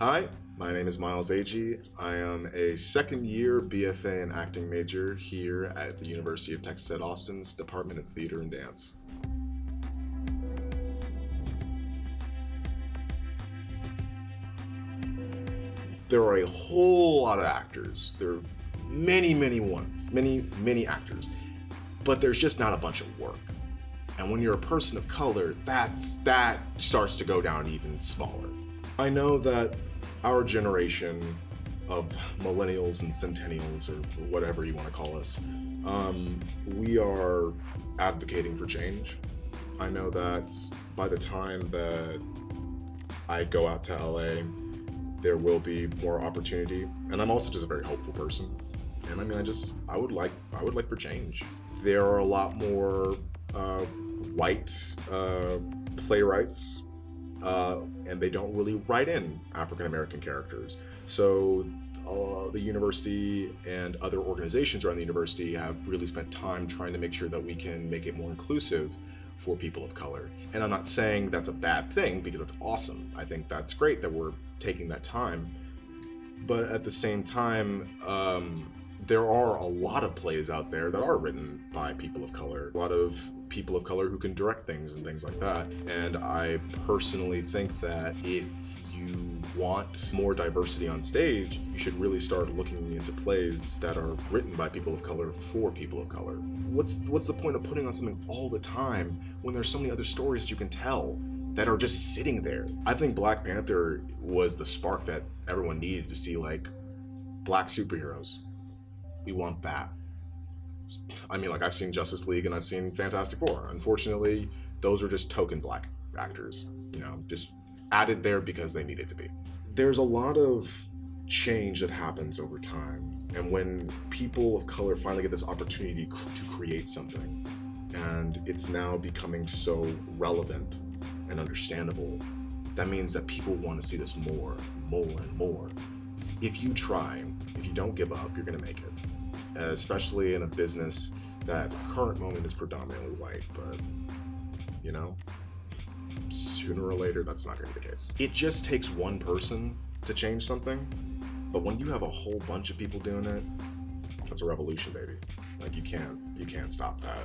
Hi, my name is Miles Agee. I am a second year BFA and acting major here at the University of Texas at Austin's Department of Theater and Dance. There are a whole lot of actors. There are many actors, but there's just not a bunch of work. And when you're a person of color, that starts to go down even smaller. I know that our generation of millennials and centennials, or whatever you want to call us, we are advocating for change. I know that by the time that I go out to LA, there will be more opportunity, and I'm also just a very hopeful person. And I mean, I would like for change. There are a lot more white playwrights, and they don't really write in African American characters. So the university and other organizations around the university have really spent time trying to make sure that we can make it more inclusive for people of color. And I'm not saying that's a bad thing, because that's awesome. I think that's great that we're taking that time. But at the same time, there are a lot of plays out there that are written by people of color, a lot of people of color who can direct things and things like that. And I personally think that if you want more diversity on stage, you should really start looking into plays that are written by people of color for people of color. What's the point of putting on something all the time when there's so many other stories that you can tell that are just sitting there? I think Black Panther was the spark that everyone needed to see, like, black superheroes. We want that. I mean, like, I've seen Justice League and I've seen Fantastic Four. Unfortunately, those are just token black actors, just added there because they needed to be. There's a lot of change that happens over time, and when people of color finally get this opportunity to create something, and it's now becoming so relevant and understandable, that means that people want to see this more and more. If you try, if you don't give up, you're going to make it. Especially in a business that at the current moment is predominantly white, but sooner or later that's not going to be the case. It just takes one person to change something, but when you have a whole bunch of people doing it, that's a revolution, baby. Like, you can't stop that.